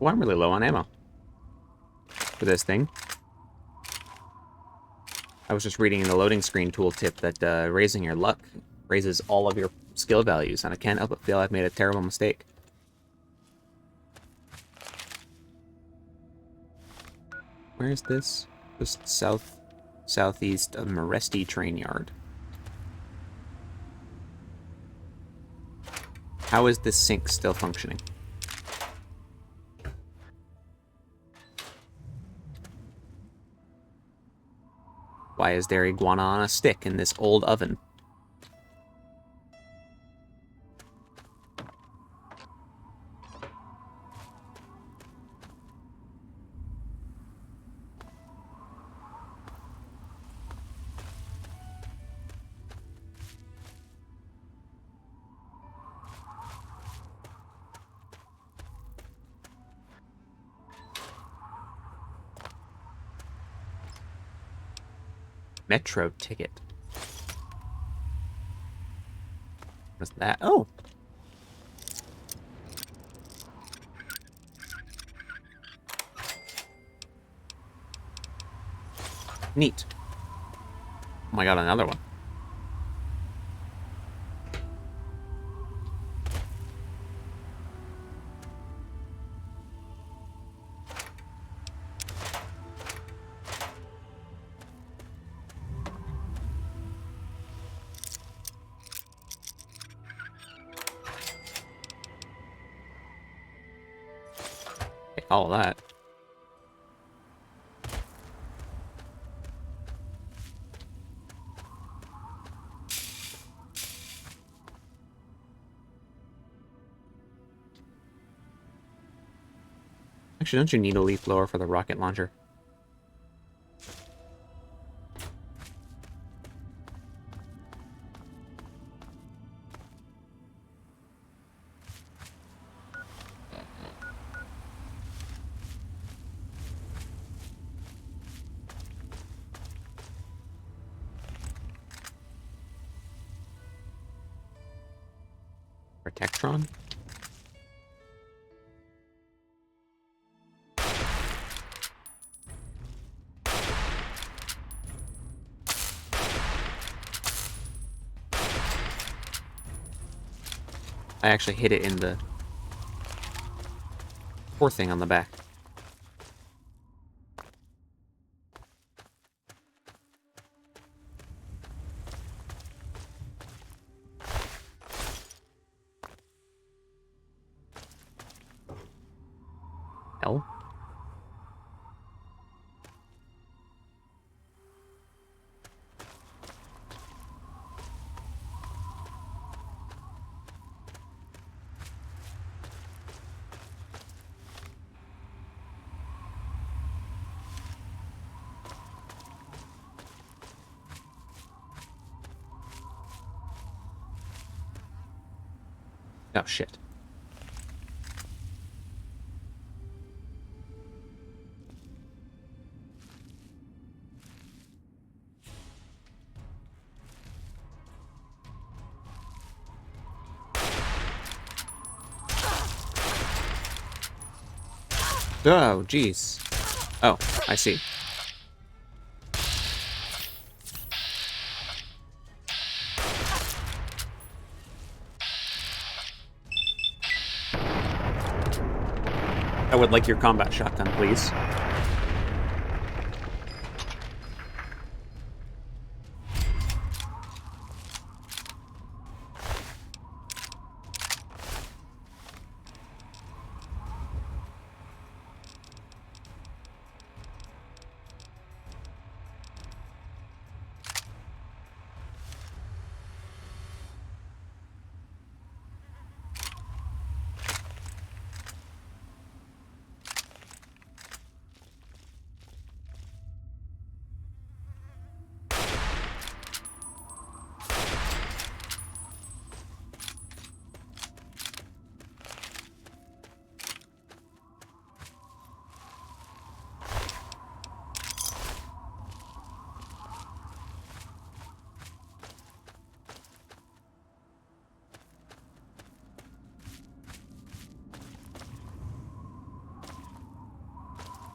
Oh, I'm really low on ammo for this thing. I was just reading in the loading screen tooltip that raising your luck raises all of your skill values, and I can't help but feel I've made a terrible mistake. Where is this? Just southeast of Meresti Train Yard. How is this sink still functioning? Why is there iguana on a stick in this old oven? Metro ticket. What's that? Oh! Neat. Oh my god, another one. Okay, all of that. Actually, don't you need a leaf blower for the rocket launcher? Protectron? I actually hit it in the poor thing on the back. Hell? Oh, shit. Oh, jeez. Oh, I see. I would like your combat shotgun, please.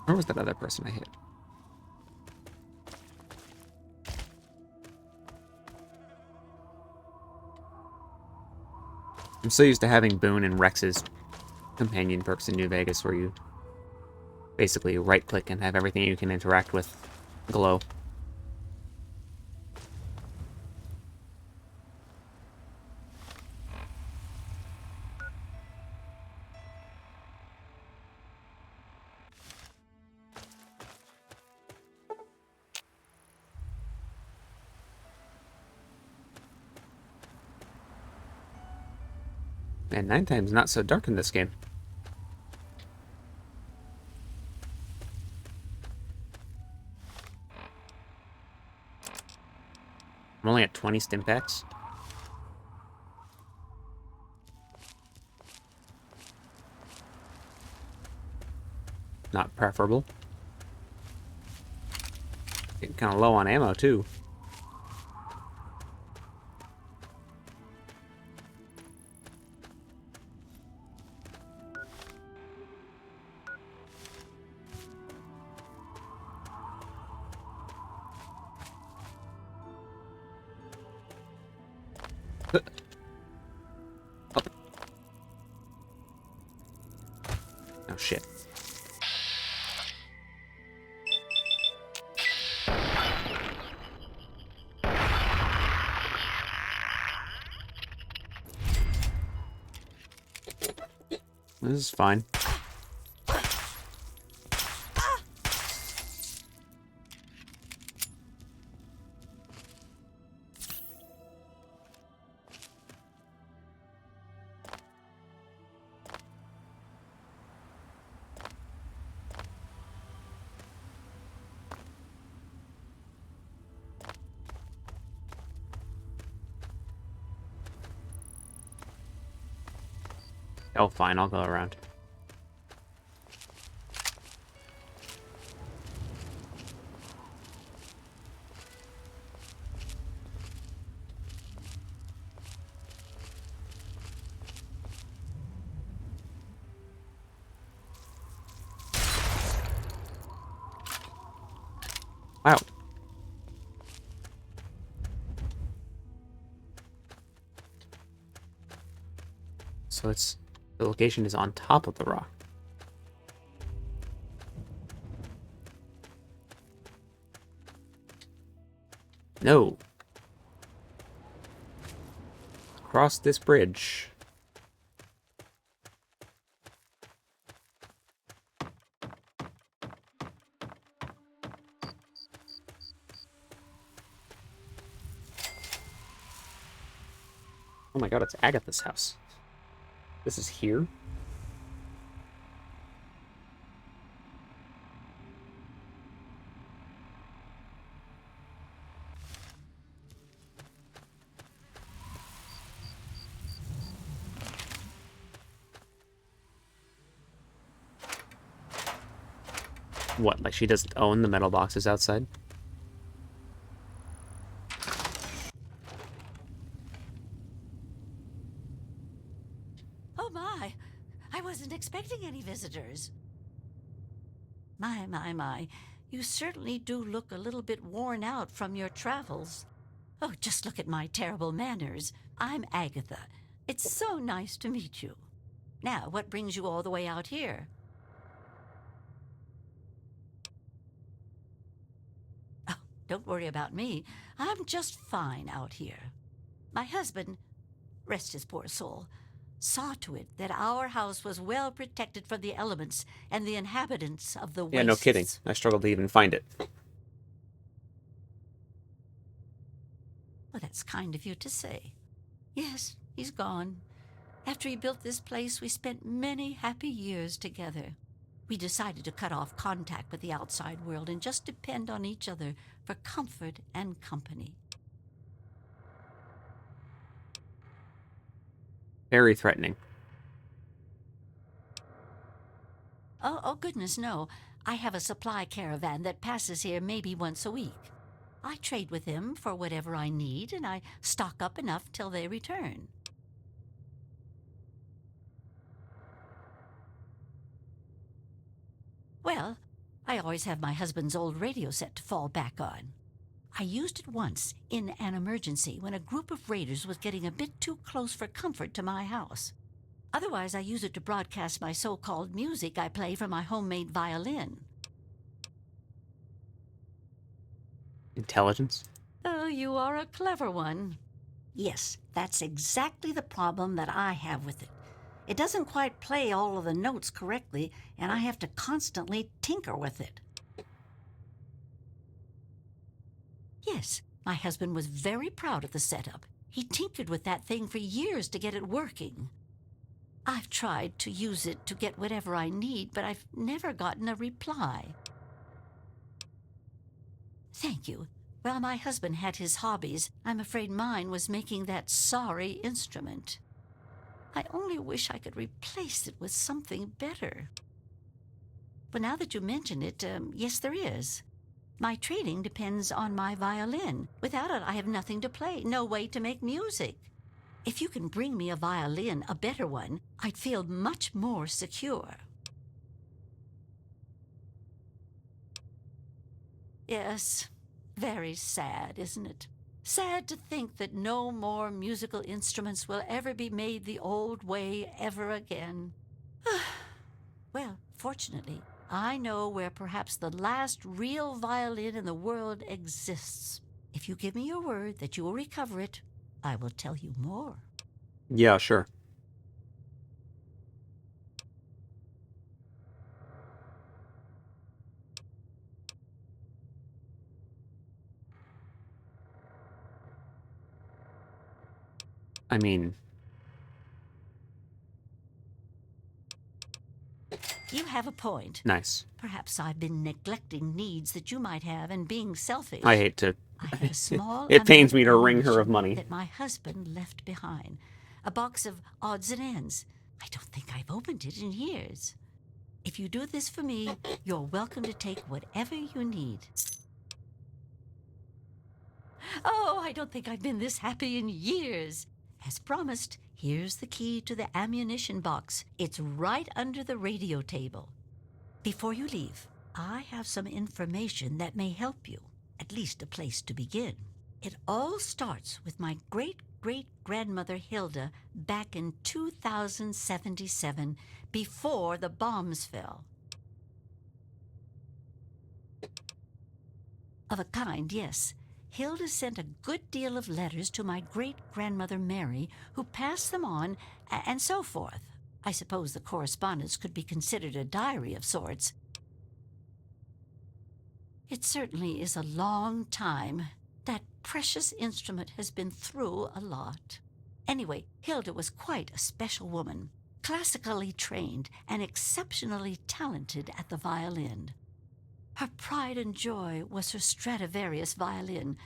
Where was that other person I hit? I'm so used to having Boone and Rex's companion perks in New Vegas, where you basically right-click and have everything you can interact with glow. And nighttime's not so dark in this game. I'm only at 20 stim packs. Not preferable. Getting kind of low on ammo, too. Oh. Oh, shit. This is fine. Oh, fine, I'll go around. Wow. So it's... the location is on top of the rock. No. Cross this bridge. Oh my god, it's Agatha's house. This is here? What, like she doesn't own the metal boxes outside? Oh my, I wasn't expecting any visitors. My, you certainly do look a little bit worn out from your travels. Oh, just look at my terrible manners. I'm Agatha. It's so nice to meet you. Now, what brings you all the way out here? Oh, don't worry about me. I'm just fine out here. My husband, rest his poor soul, saw to it that our house was well protected from the elements and the inhabitants of the wastes. Yeah, no kidding. I struggled to even find it. Well, that's kind of you to say. Yes, he's gone. After he built this place, we spent many happy years together. We decided to cut off contact with the outside world and just depend on each other for comfort and company. Very threatening. Oh, goodness, no. I have a supply caravan that passes here maybe once a week. I trade with him for whatever I need, and I stock up enough till they return. Well, I always have my husband's old radio set to fall back on. I used it once in an emergency when a group of raiders was getting a bit too close for comfort to my house. Otherwise, I use it to broadcast my so-called music I play from my homemade violin. Intelligence? Oh, you are a clever one. Yes, that's exactly the problem that I have with it. It doesn't quite play all of the notes correctly, and I have to constantly tinker with it. Yes, my husband was very proud of the setup. He tinkered with that thing for years to get it working. I've tried to use it to get whatever I need, but I've never gotten a reply. Thank you. Well, my husband had his hobbies. I'm afraid mine was making that sorry instrument. I only wish I could replace it with something better. But now that you mention it, yes, there is. My trading depends on my violin. Without it, I have nothing to play, no way to make music. If you can bring me a violin, a better one, I'd feel much more secure. Yes, very sad, isn't it? Sad to think that no more musical instruments will ever be made the old way ever again. Well, fortunately, I know where perhaps the last real violin in the world exists. If you give me your word that you will recover it, I will tell you more. Yeah, sure. I mean, You have a point. nice. Perhaps I've been neglecting needs that you might have and being selfish. I hate to... I had a small It pains amount me of to wring her of ammunition money. that my husband left behind. A box of odds and ends. I don't think I've opened it in years. If you do this for me, you're welcome to take whatever you need. Oh, I don't think I've been this happy in years. As promised, here's the key to the ammunition box. It's right under the radio table. Before you leave, I have some information that may help you, at least a place to begin. It all starts with my great-great-grandmother Hilda back in 2077, before the bombs fell. Of a kind, yes. Hilda sent a good deal of letters to my great-grandmother Mary, who passed them on, and so forth. I suppose the correspondence could be considered a diary of sorts. It certainly is a long time. That precious instrument has been through a lot. Anyway, Hilda was quite a special woman, classically trained and exceptionally talented at the violin. Her pride and joy was her Stradivarius violin.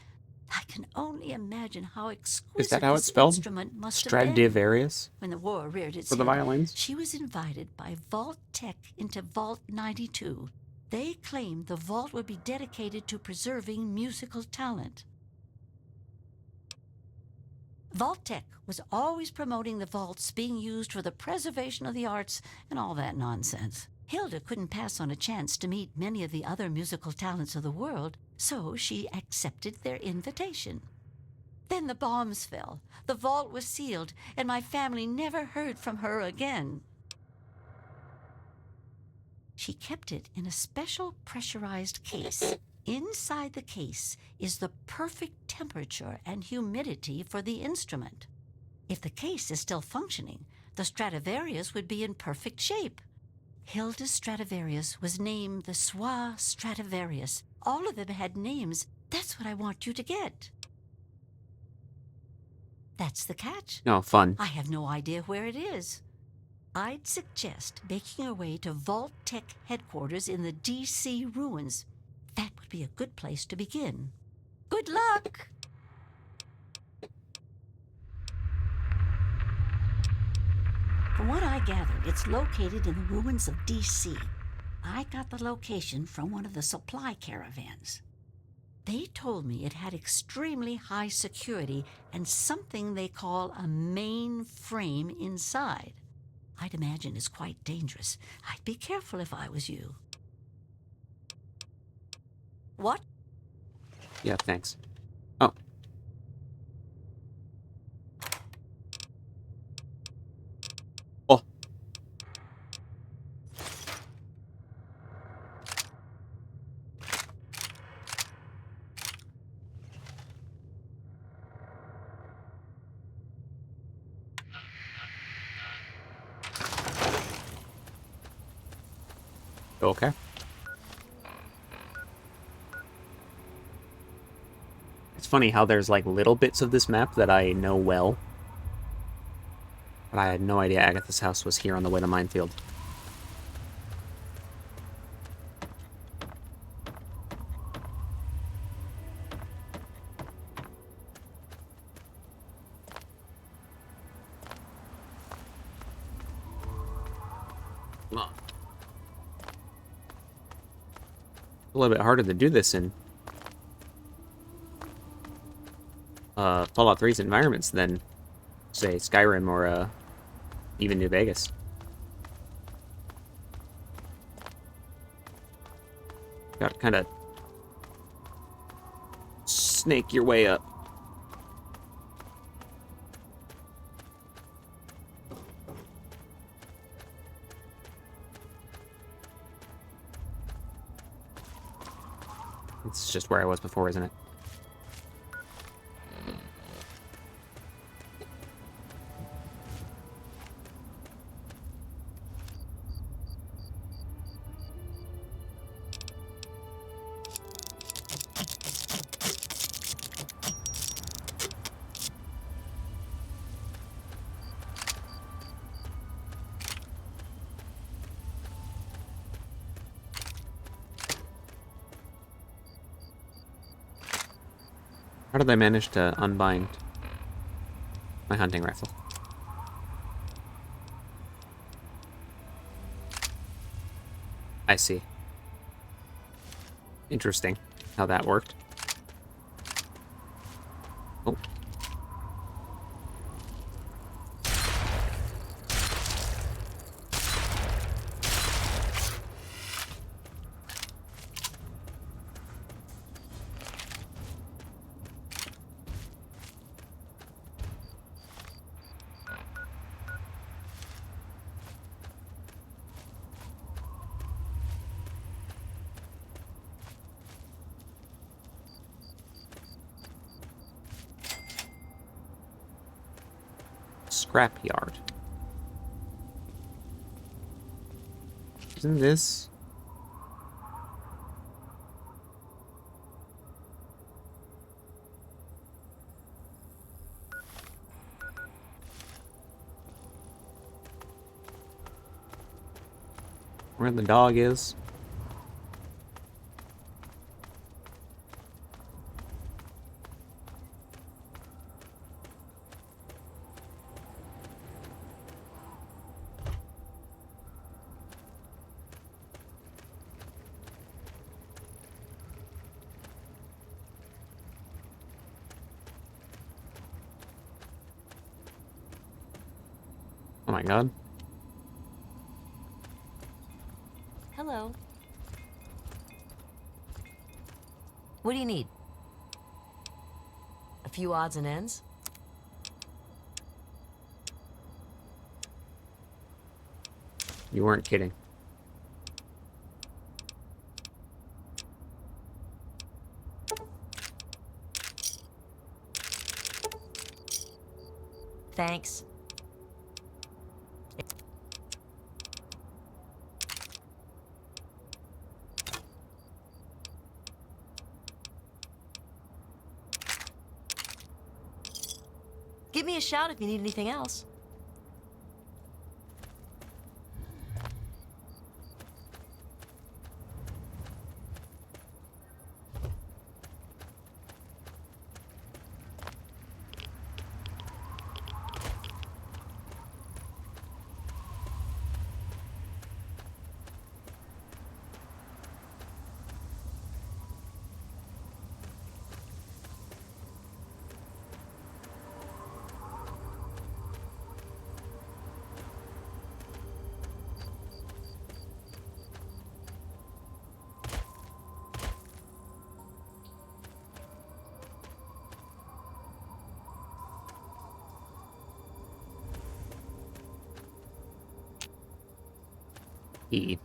I can only imagine how exquisite Is that how this it's spelled? instrument must have been. Stradivarius? When the war reared its For the head, violins? she was invited by Vault Tech into Vault 92. They claimed the vault would be dedicated to preserving musical talent. Vault Tech was always promoting the vaults being used for the preservation of the arts and all that nonsense. Hilda couldn't pass on a chance to meet many of the other musical talents of the world, so she accepted their invitation. Then the bombs fell, the vault was sealed, and my family never heard from her again. She kept it in a special pressurized case. Inside the case is the perfect temperature and humidity for the instrument. If the case is still functioning, the Stradivarius would be in perfect shape. Hilda's Stradivarius was named the Swa Stradivarius. All of them had names. That's what I want you to get. That's the catch. Oh, fun. I have no idea where it is. I'd suggest making your way to Vault Tech headquarters in the D.C. ruins. That would be a good place to begin. Good luck! From what I gathered, it's located in the ruins of D.C. I got the location from one of the supply caravans. They told me it had extremely high security and something they call a mainframe inside. I'd imagine it's quite dangerous. I'd be careful if I was you. What? Yeah, thanks. Oh. Oh. Okay. It's funny how there's like little bits of this map that I know well. But I had no idea Agatha's house was here on the way to Minefield. Well, a little bit harder to do this in Fallout 3's environments than, say, Skyrim or even New Vegas. Got to kind of snake your way up. It's just where I was before, isn't it? How did I manage to unbind my hunting rifle? I see. Interesting how that worked. Oh. Scrapyard. Isn't this... where the dog is? Oh my god. Hello. What do you need? A few odds and ends? You weren't kidding. Thanks. Give me a shout if you need anything else. E.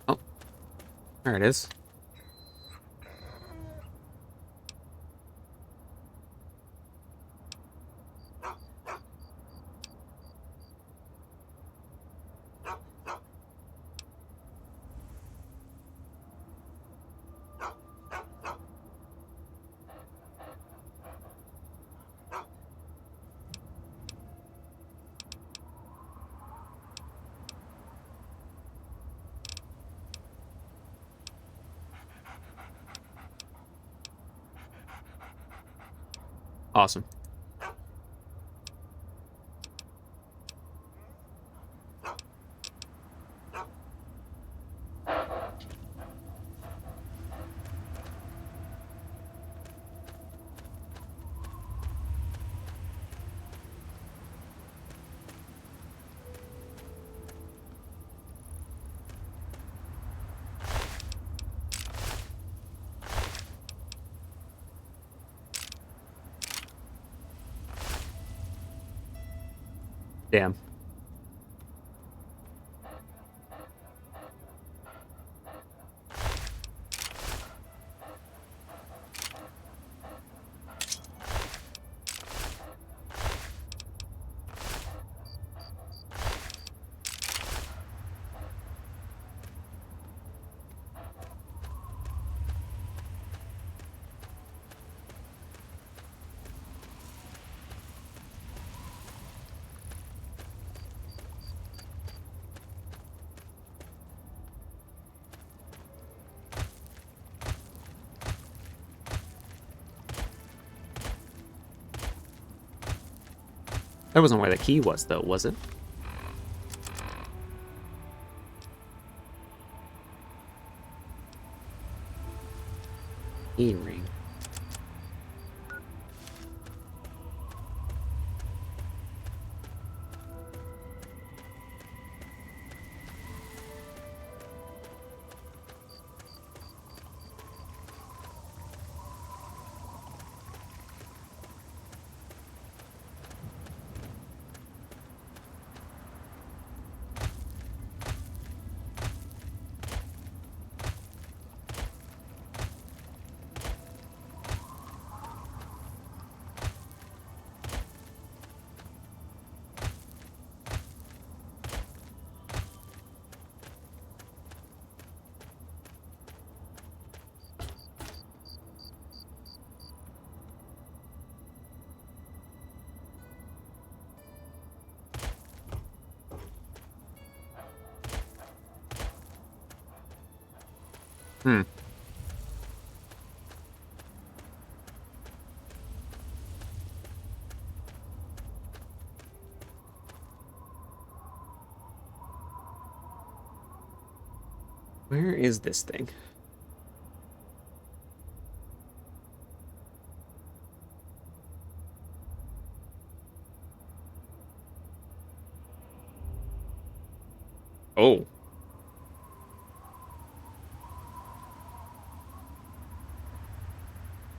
Oh, there it is. Awesome. Damn. That wasn't where the key was, though, was it? Key ring. Hmm. Where is this thing? Oh.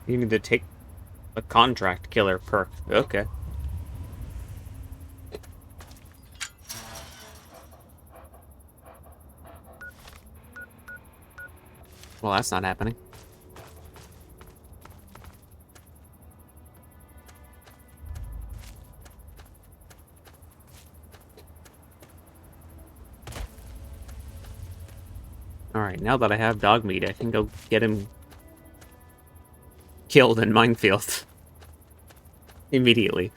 You need to take a contract killer perk. Okay. Well, that's not happening. Alright, now that I have dog meat, I can go get him killed in minefield. Immediately.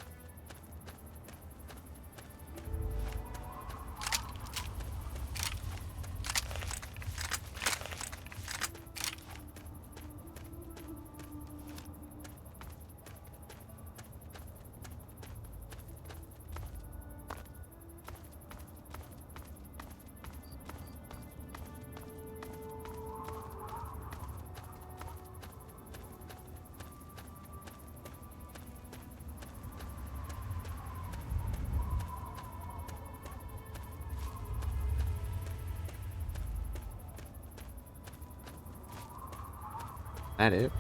That it?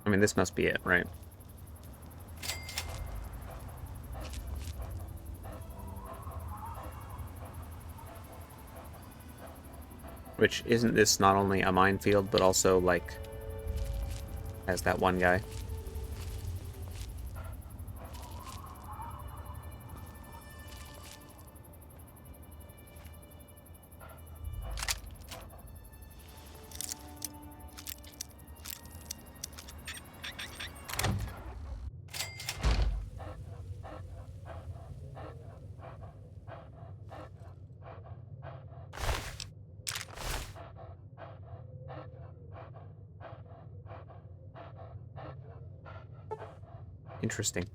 I mean, this must be it, right? Which, isn't this not only a minefield, but also, like, has that one guy? Interesting.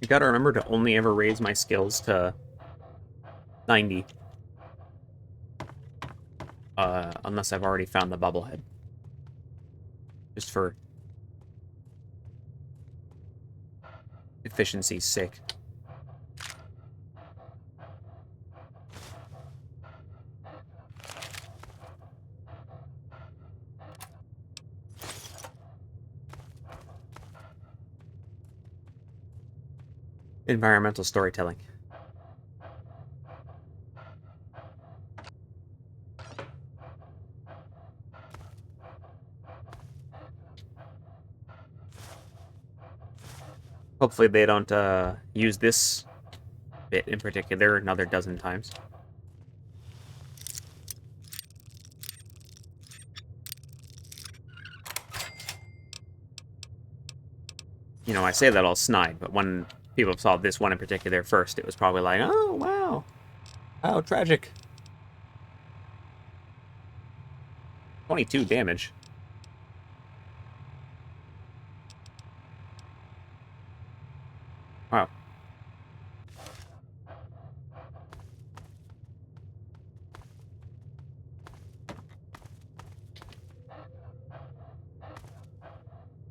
You gotta remember to only ever raise my skills to 90. Unless I've already found the bubblehead. Just for efficiency's sake. Environmental storytelling. Hopefully they don't use this bit in particular another dozen times. You know, I say that all snide, but when people saw this one in particular first, it was probably like, oh, wow. How tragic. 22 damage. Wow.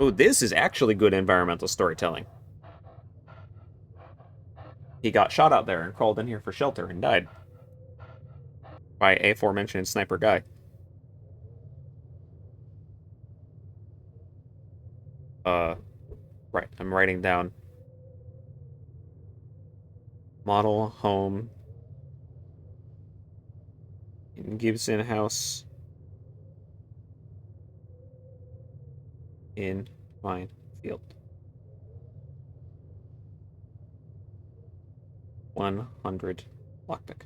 Oh, this is actually good environmental storytelling. He got shot out there and crawled in here for shelter and died. By a aforementioned sniper guy. Right, I'm writing down. Model home in Gibson House in Minefield. 100 lockpick.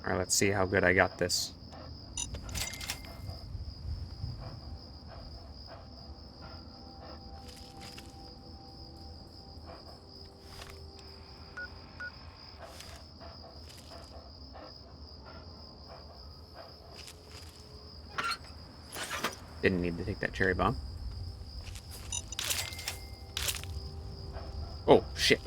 Alright, let's see how good I got this. Didn't need to take that cherry bomb. Oh, shit.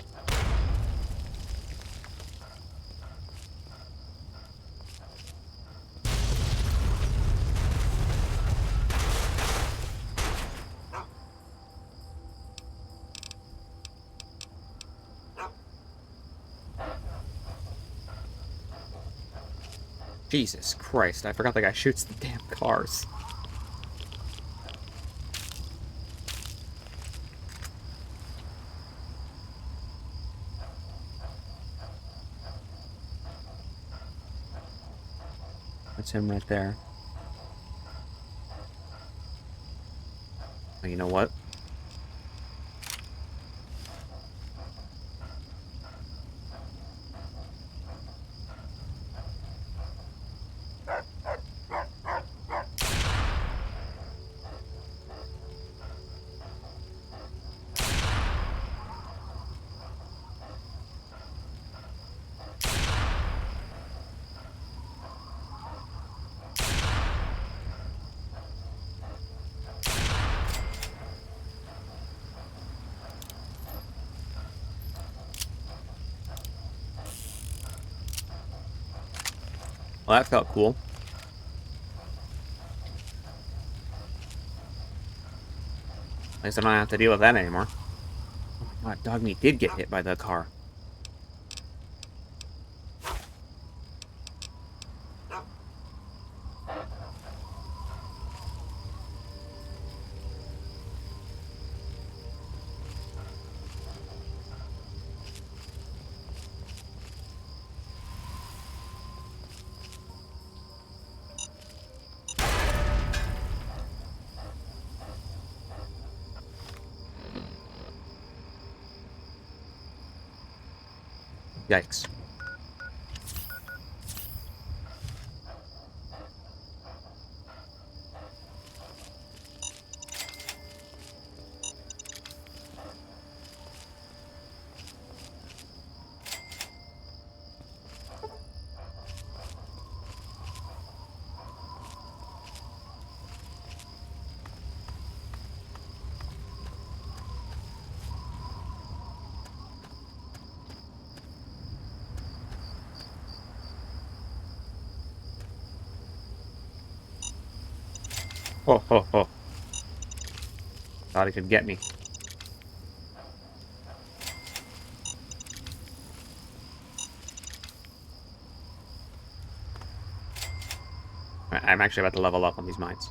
Jesus Christ, I forgot the guy shoots the damn cars. That's him right there. Oh, you know what? Well, that felt cool. At least I don't have to deal with that anymore. Oh my god, dog meat did get hit by the car. Yikes. Ho ho ho. Thought he could get me. I'm actually about to level up on these mines.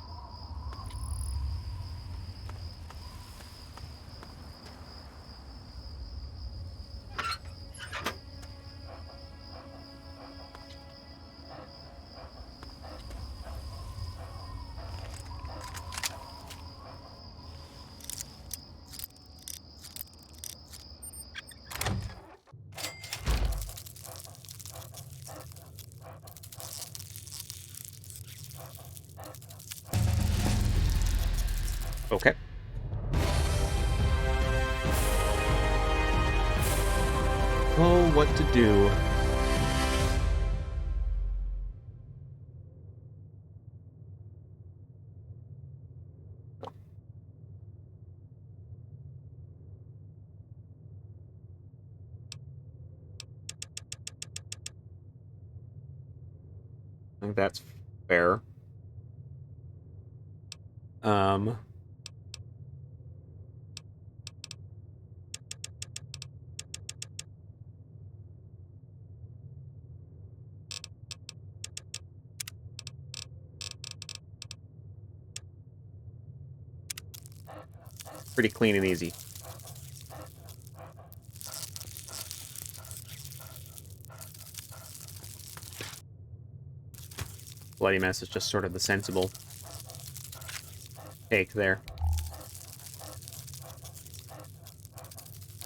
Okay. Oh, what to do? I think that's fair. Um, Pretty clean and easy. Bloody mess is just sort of the sensible take there.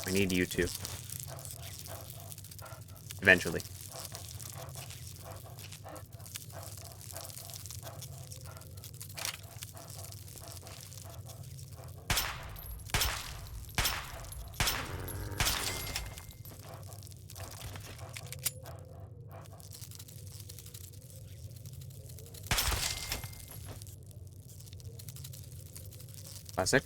I need you to. Eventually. Classic.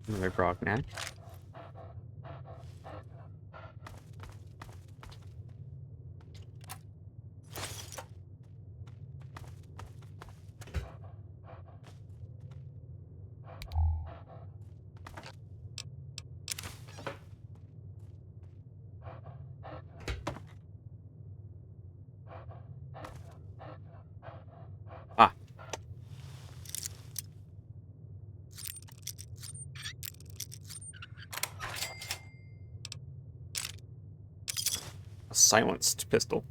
Another Grognak. Ah. A silenced pistol.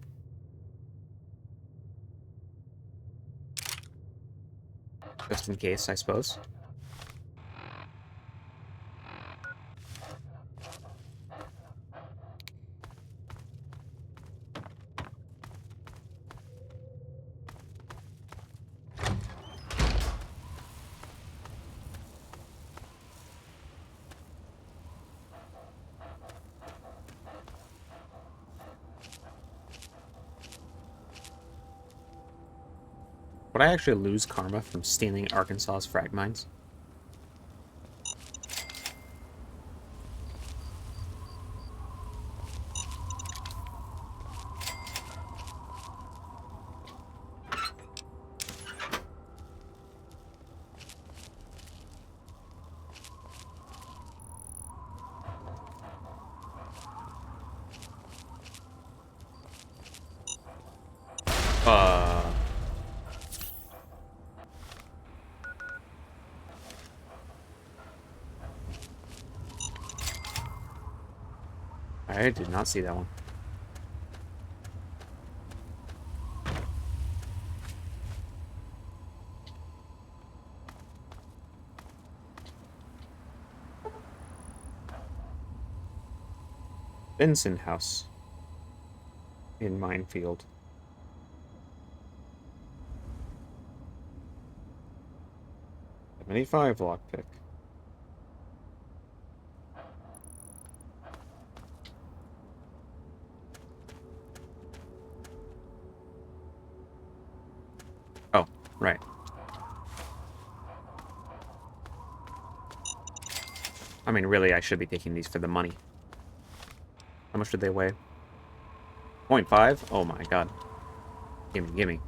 Just in case, I suppose. Would I actually lose karma from stealing Arkansas's frag mines? Uh... I did not see that one. Benson House. In Minefield. $75 lockpick. Oh, right. I mean, really, I should be taking these for the money. How much did they weigh? 0.5? Oh my god. Gimme, gimme.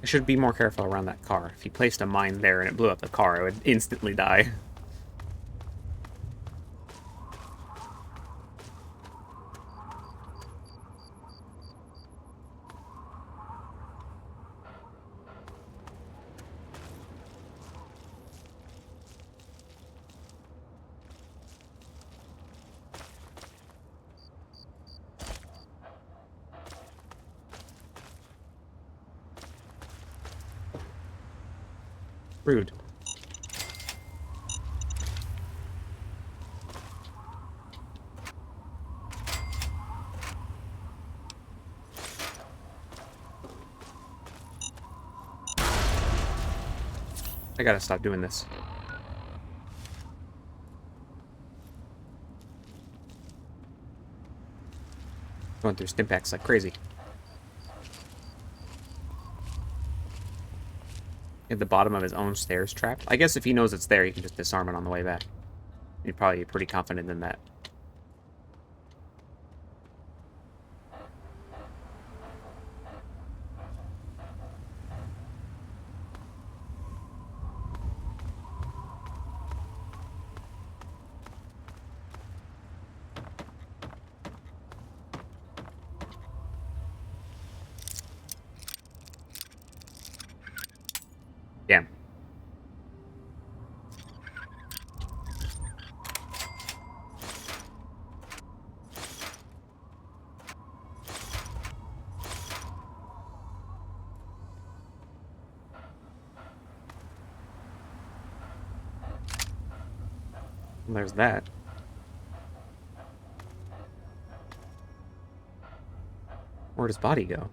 I should be more careful around that car. If he placed a mine there and it blew up the car, I would instantly die. Rude. I gotta stop doing this. Going through stimpaks like crazy. At the bottom of his own stairs trapped. I guess if he knows it's there, he can just disarm it on the way back. You're probably pretty confident in that. Damn. There's that. Where'd his body go?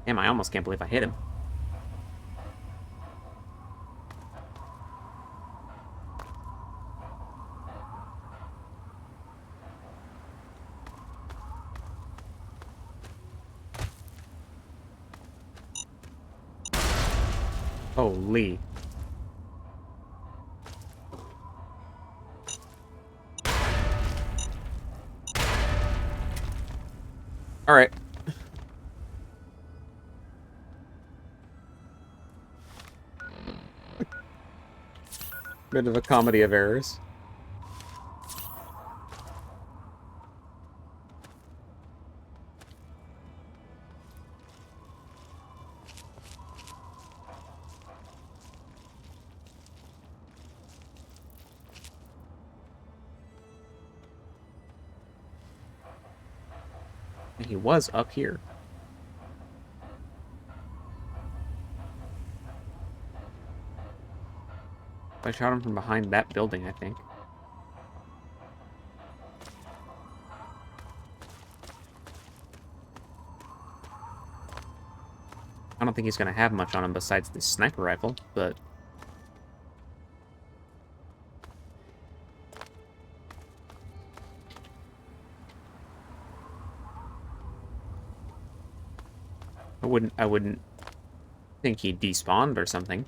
Damn, I almost can't believe I hit him. Holy. Alright. Bit of a comedy of errors. He was up here. I shot him from behind that building, I think. I don't think he's going to have much on him besides this sniper rifle, but... I wouldn't think he despawned or something.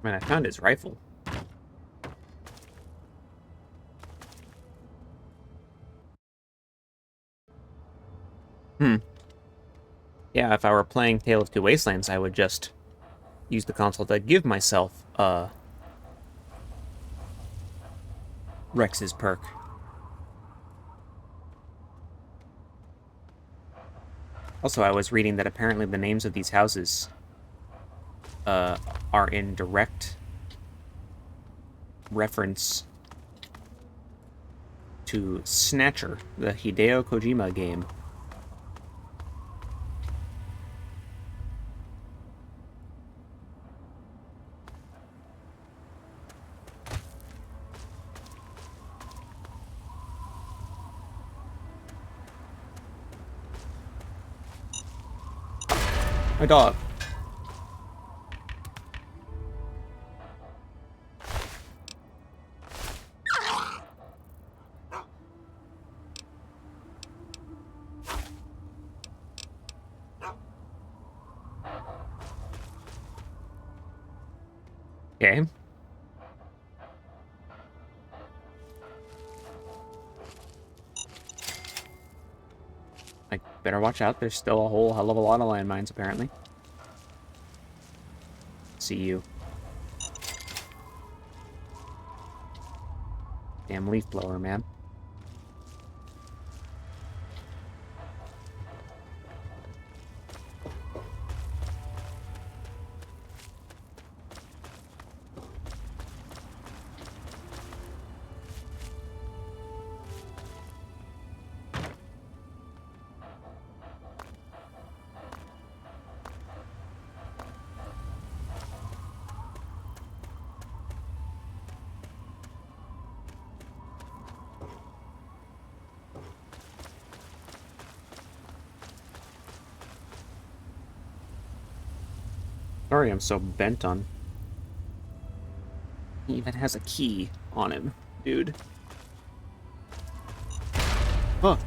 Man, I found his rifle. Yeah, if I were playing Tale of Two Wastelands, I would just use the console to give myself, Rex's perk. Also, I was reading that apparently the names of these houses, are in direct reference to Snatcher, the Hideo Kojima game. My dog. Okay. I better watch out. There's still a whole hell of a lot of landmines, apparently. See you. Damn leaf blower, man. Sorry, I'm so bent on. He even has a key on him, dude. Huh.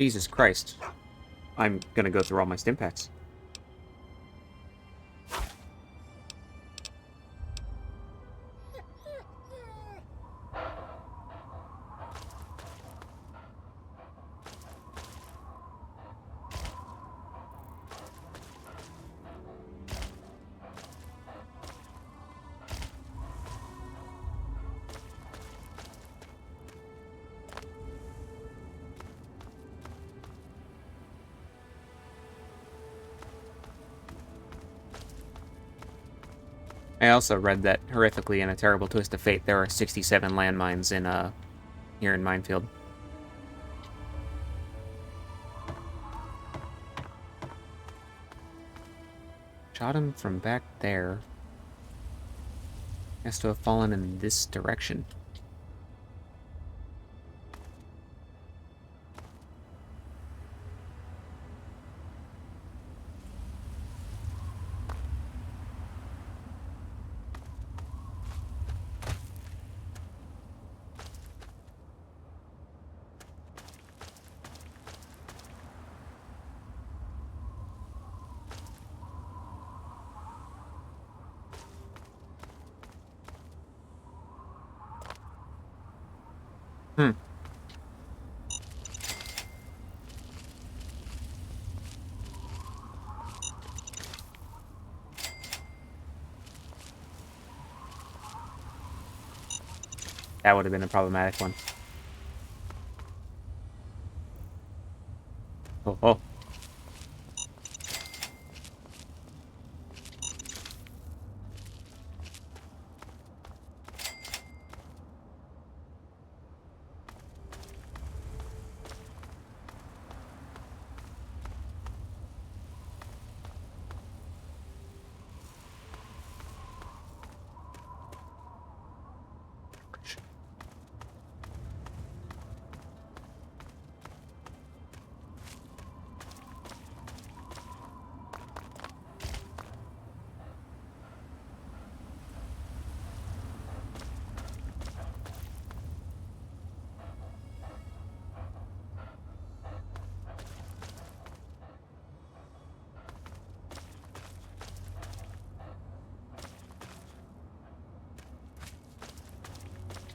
Jesus Christ. I'm gonna go through all my stim packs. I also read that, horrifically, in a terrible twist of fate, there are 67 landmines in, here in Minefield. Shot him from back there. Has to have fallen in this direction. Hmm. That would have been a problematic one. Oh, oh.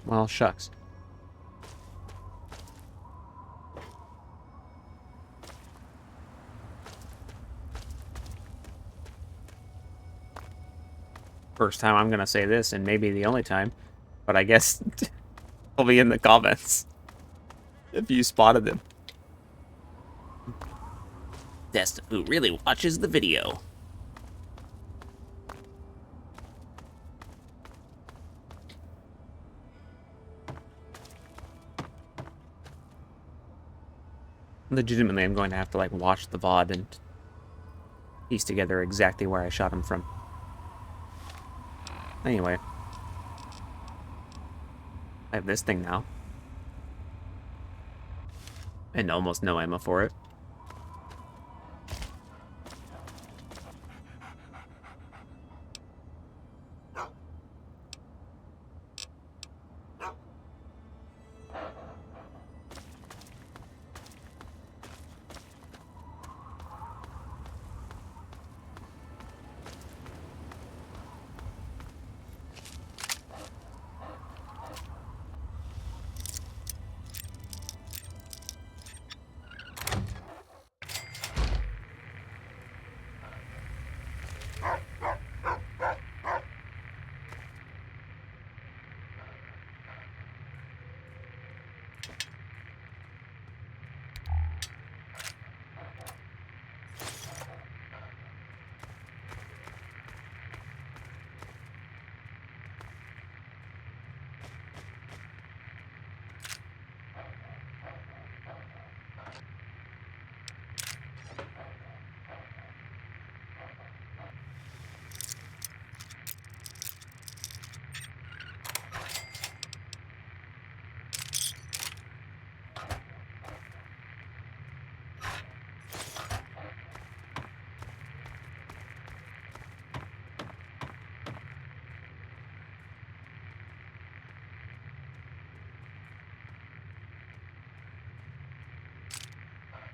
Well, shucks. First time I'm gonna say this, and maybe the only time, but I guess it'll be in the comments if you spotted them. Test who really watches the video. Legitimately, I'm going to have to, like, watch the VOD and piece together exactly where I shot him from. Anyway. I have this thing now. And almost no ammo for it.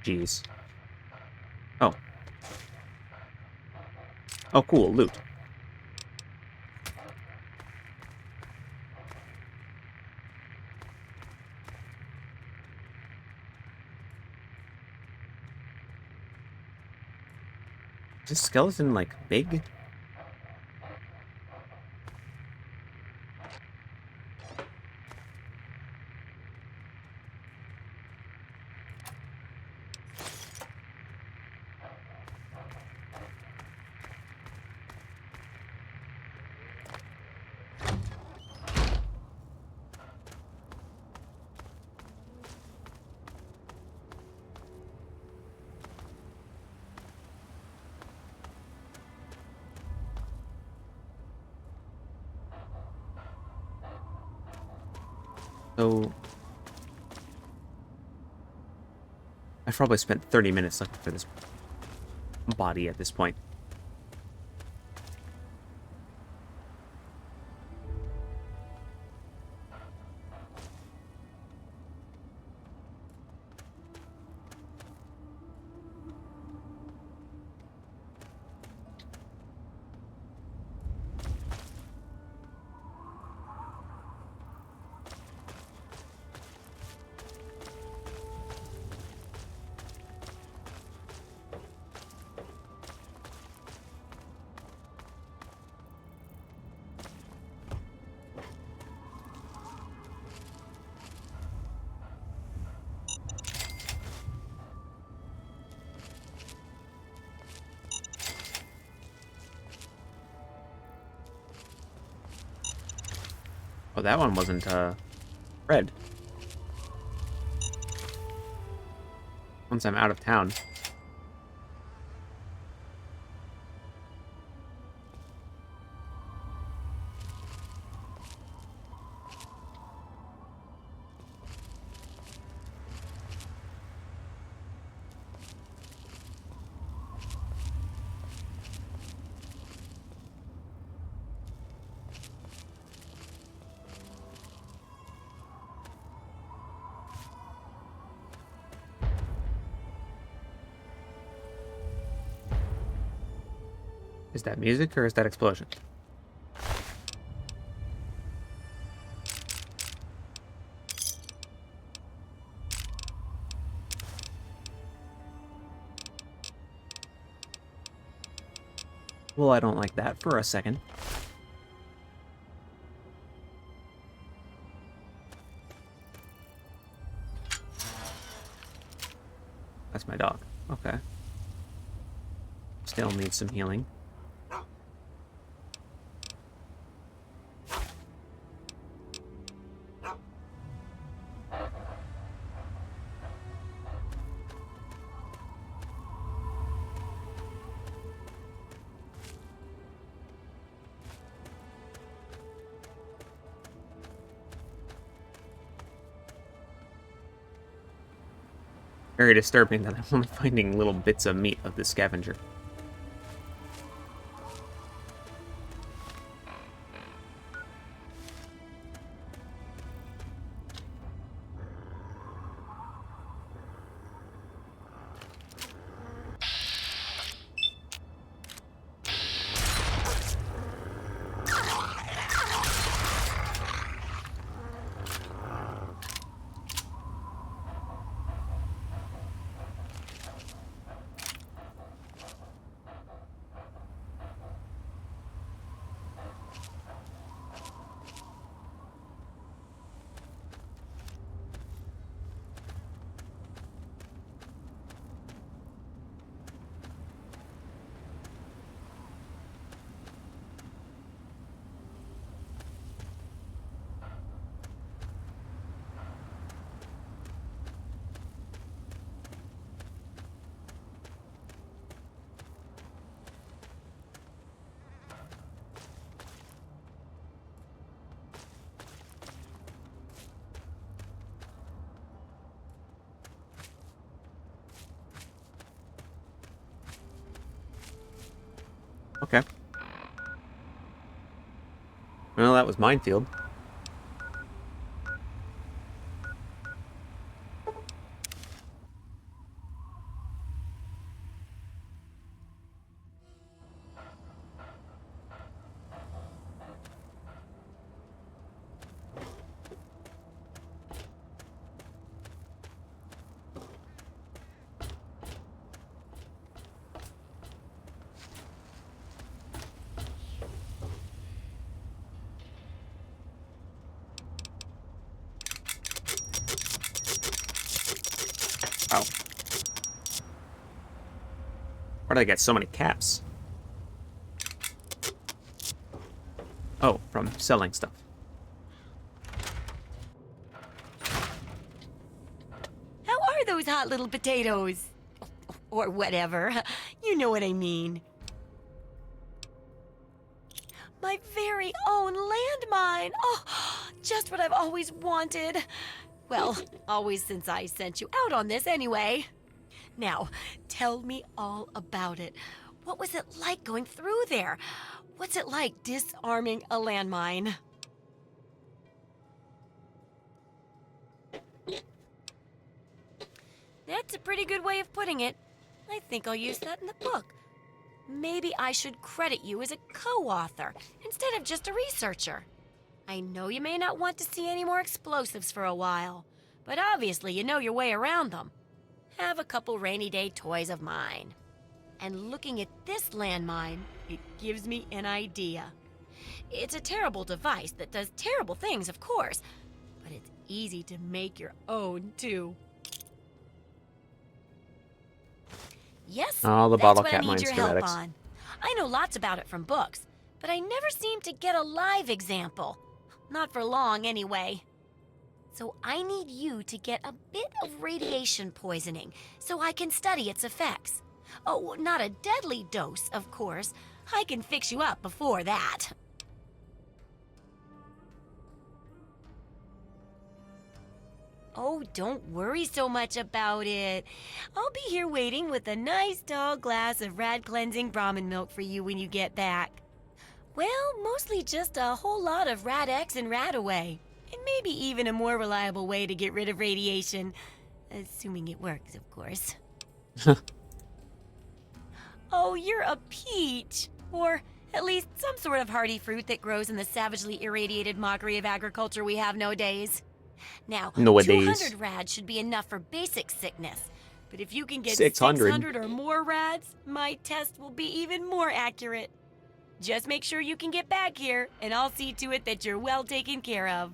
Jeez. Oh. Oh, cool. Loot. Is this skeleton, like, big? So... I've probably spent 30 minutes looking for this body at this point. Oh, that one wasn't, red. Once I'm out of town. Is that music or is that explosion? Well, I don't like that for a second. That's my dog. Okay. Still needs some healing. Very disturbing that I'm only finding little bits of meat of the scavenger. Okay. Well, that was minefield. Where did I get so many caps? Oh, from selling stuff. How are those hot little potatoes? Or whatever. You know what I mean. My very own landmine. Oh, just what I've always wanted. Well, always since I sent you out on this anyway. Now, tell me all about it. What was it like going through there? What's it like disarming a landmine? That's a pretty good way of putting it. I think I'll use that in the book. Maybe I should credit you as a co-author instead of just a researcher. I know you may not want to see any more explosives for a while, but obviously you know your way around them. Have a couple rainy day toys of mine. And looking at this landmine, it gives me an idea. It's a terrible device that does terrible things, of course, but it's easy to make your own, too. Yes, Oh, the that's bottle what cap I need mine your help schematics. on. I know lots about it from books, but I never seem to get a live example. Not for long, anyway. So I need you to get a bit of radiation poisoning so I can study its effects. Oh, not a deadly dose, of course. I can fix you up before that. Oh, don't worry so much about it. I'll be here waiting with a nice tall glass of rad cleansing Brahmin milk for you when you get back. Well, mostly just a whole lot of Rad X and Rad Away. And maybe even a more reliable way to get rid of radiation. Assuming it works, of course. Oh, you're a peach. Or at least some sort of hardy fruit that grows in the savagely irradiated mockery of agriculture we have nowadays. Now, Nowadays. 200 rads should be enough for basic sickness. But if you can get 600. 600 or more rads, my test will be even more accurate. Just make sure you can get back here, and I'll see to it that you're well taken care of.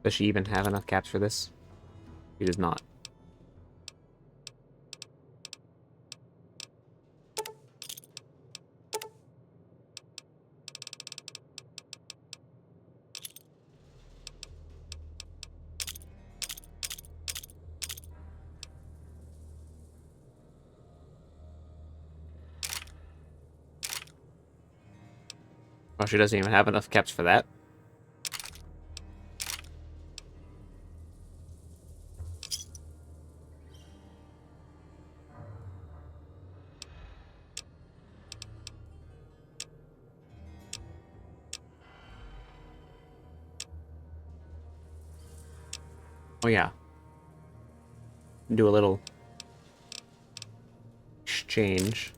Does she even have enough caps for this? She does not. Oh, she doesn't even have enough caps for that? Oh yeah. Do a little exchange.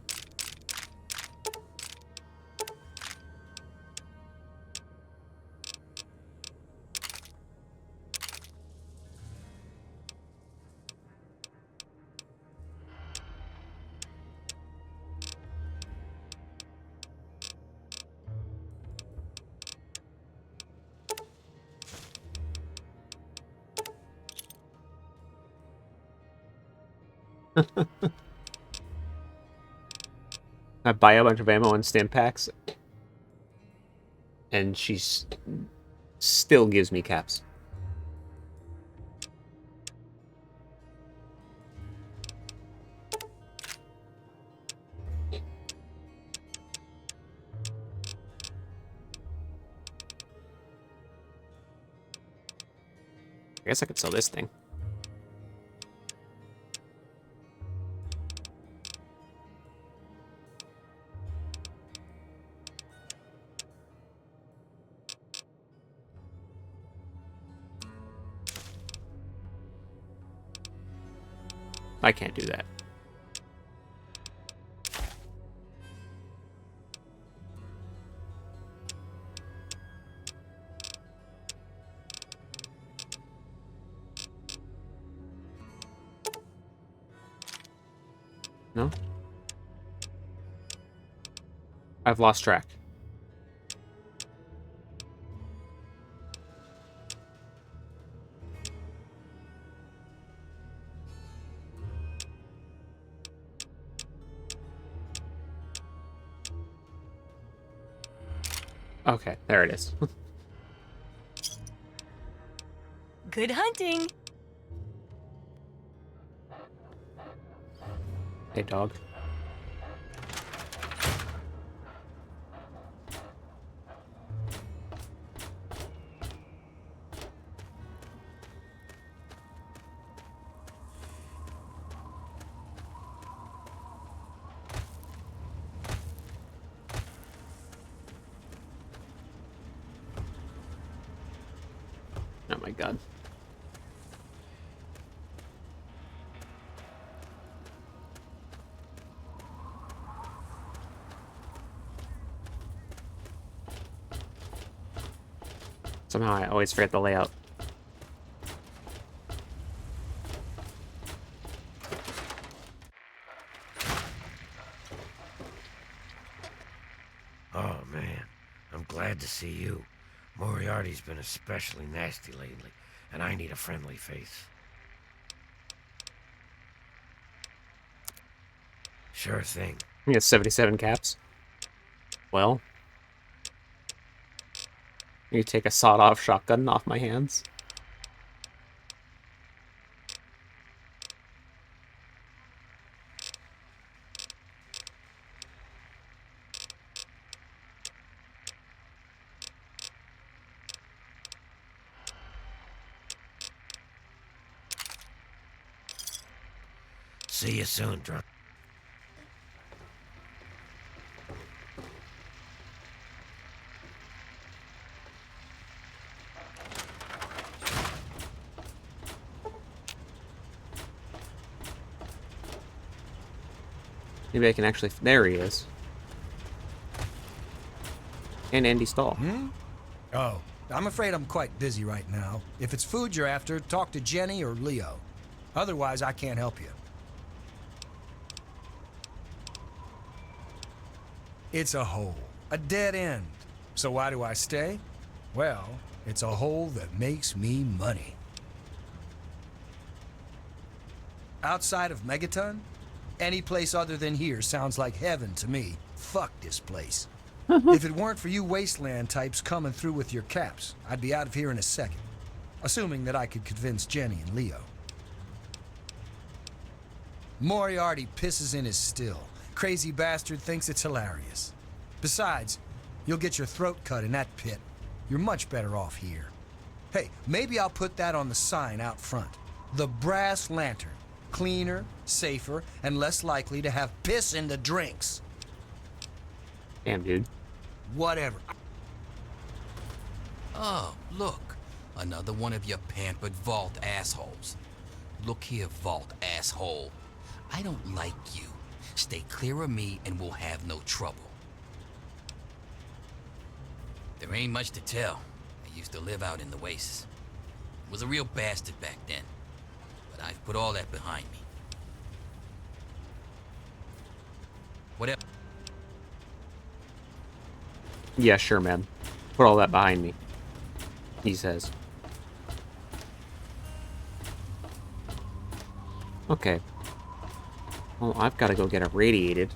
I buy a bunch of ammo and stim packs, and she still gives me caps. I guess I could sell this thing. I can't do that. No? I've lost track. Okay, there it is. Good hunting. Hey, dog. Oh my god. Somehow I always forget the layout. Oh, man. I'm glad to see you. Moriarty's been especially nasty lately, and I need a friendly face. Sure thing. He has 77 caps. Well, you take a sawed-off shotgun off my hands. See you soon, drunk. Maybe I can actually... There he is. And Andy Stahl. Oh, I'm afraid I'm quite busy right now. If it's food you're after, talk to Jenny or Leo. Otherwise, I can't help you. It's a hole. A dead end. So why do I stay? Well, it's a hole that makes me money. Outside of Megaton? Any place other than here sounds like heaven to me. Fuck this place. If it weren't for you wasteland types coming through with your caps, I'd be out of here in a second. Assuming that I could convince Jenny and Leo. Moriarty pisses in his still. Crazy bastard thinks it's hilarious. Besides, you'll get your throat cut in that pit. You're much better off here. Hey, maybe I'll put that on the sign out front. The Brass Lantern. Cleaner, safer, and less likely to have piss in the drinks. Damn, dude. Whatever. Oh, look. Another one of your pampered vault assholes. Look here, vault asshole. I don't like you. Stay clear of me and we'll have no trouble. There ain't much to tell. I used to live out in the wastes. Was a real bastard back then. But I've put all that behind me. Whatever. Yeah, sure, man. Put all that behind me. He says. Okay. Well, I've got to go get irradiated.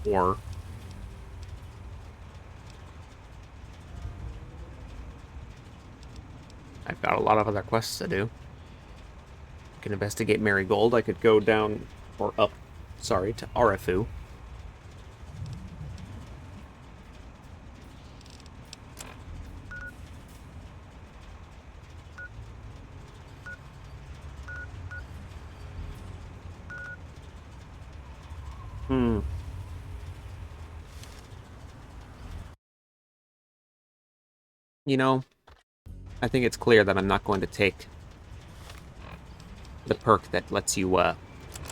Or... I've got a lot of other quests to do. I can investigate Marigold. I could go down, or up, sorry, to Arifu. You know, I think it's clear that I'm not going to take the perk that lets you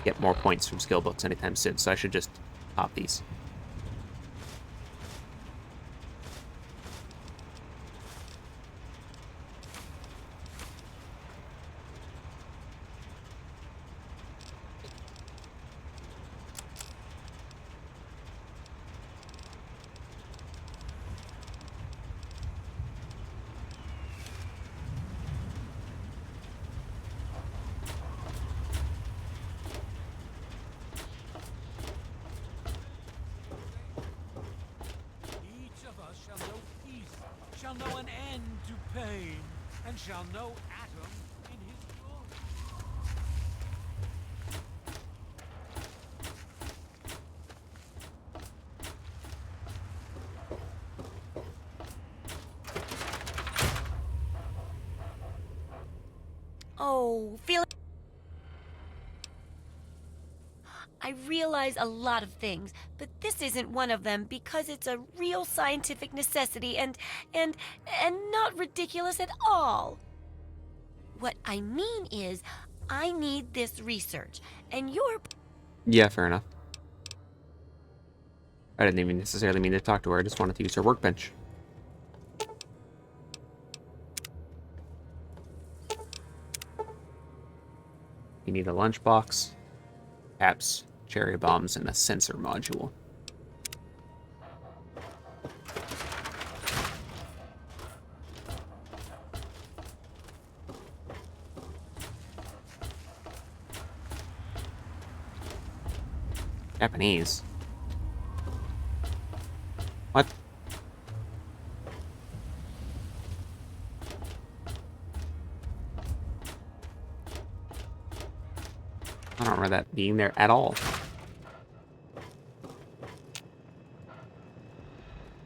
get more points from skill books anytime soon, so I should just pop these. remain, and shall know atom in his joy. Oh, feel. I realize a lot of things, but this isn't one of them because it's a real scientific necessity and not ridiculous at all. What I mean is, I need this research, and you're. Yeah, fair enough. I didn't even necessarily mean to talk to her. I just wanted to use her workbench. You need a lunchbox, caps, cherry bombs, and a sensor module. Japanese. What? I don't remember that being there at all.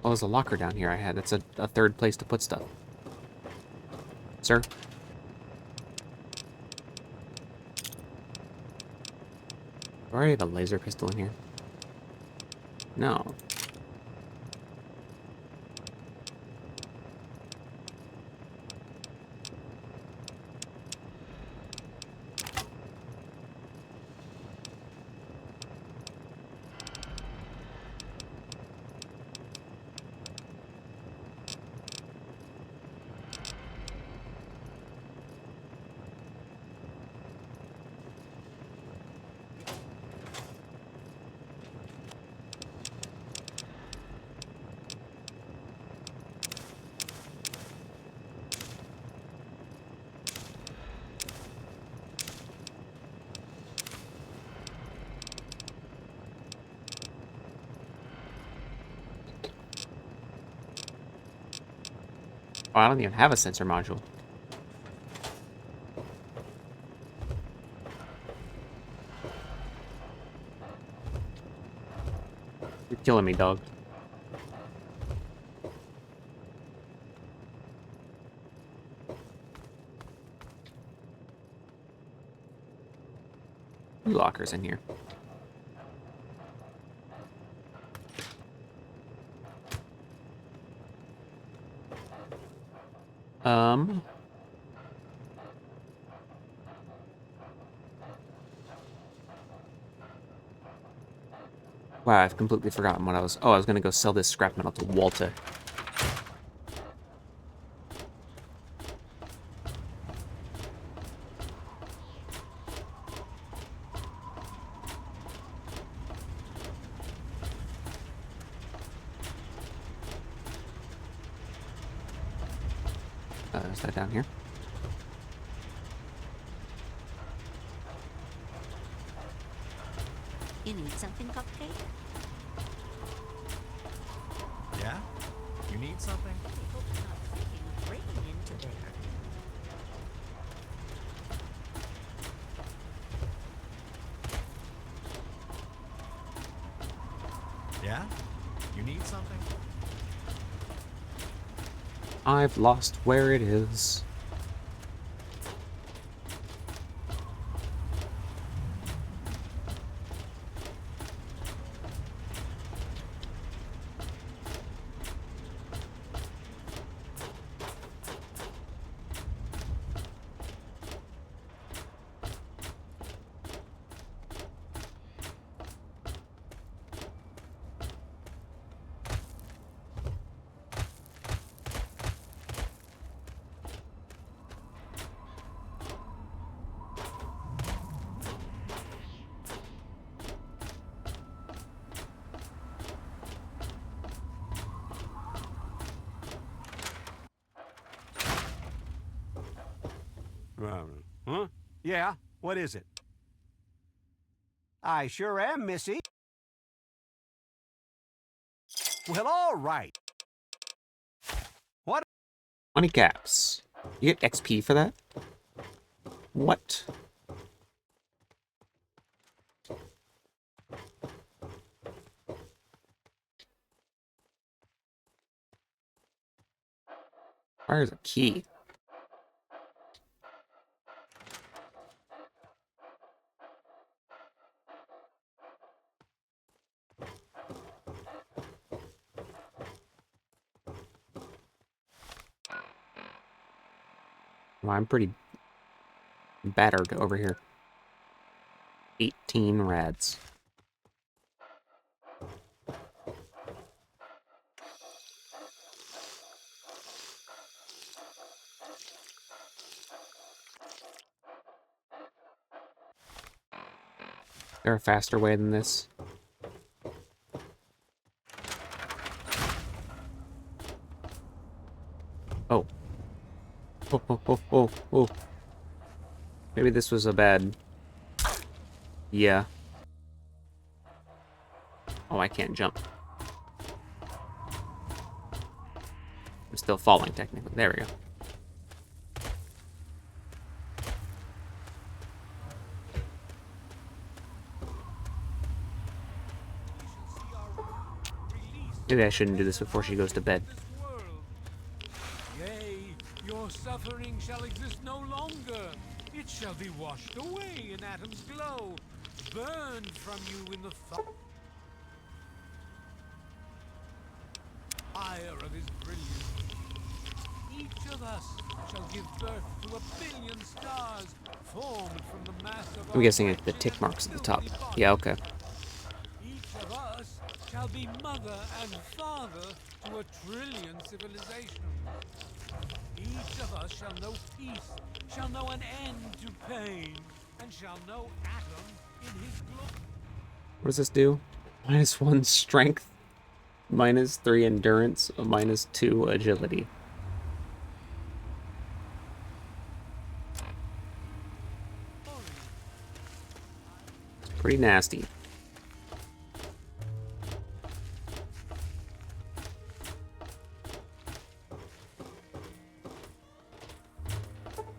Oh, there's a locker down here I had. That's a third place to put stuff. Sir? Do I already have a laser pistol in here? No. Oh, I don't even have a sensor module. You're killing me, dog. Two lockers in here. Wow, I've completely forgotten what I was... Oh, I was gonna go sell this scrap metal to Walter. Is that down here? You need something, Cupcake? Yeah? You need something? I hope you're not thinking of breaking into there. Yeah? You need something? I've lost where it is. Huh? Yeah, what is it? I sure am, Missy. Well, all right. What? 20 caps. You get XP for that? What? Where's a key? Well, I'm pretty battered over here. 18 rads. Is there a faster way than this? Oh. Oh, oh, oh, oh, oh. Maybe this was a bad... Yeah. Oh, I can't jump. I'm still falling, technically. There we go. Maybe I shouldn't do this before she goes to bed. Yea, your suffering shall exist no longer. It shall be washed away in Atom's glow, burned from you in the fire of his brilliance. Each of us shall give birth to 1,000,000,000 stars, formed from the mass of I'm guessing it's the tick marks at the top. Yeah, okay. Each of us shall be mother and father to 1,000,000,000,000 civilizations. Each of us shall know peace, shall know an end to pain, and shall know Atom in his glory. What does this do? -1 strength, -3 endurance, -2 agility. It's pretty nasty.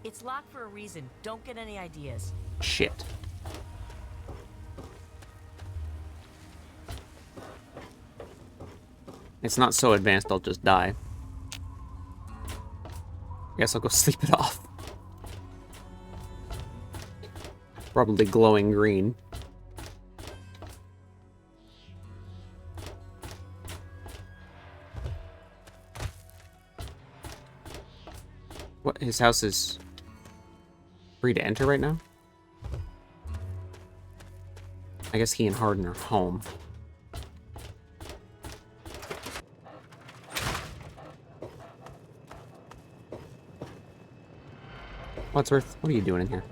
It's locked for a reason. Don't get any ideas. Shit. It's not so advanced, I'll just die. Guess I'll go sleep it off. Probably glowing green. What? His house is free to enter right now? I guess he and Harden are home. Wadsworth, what are you doing in here?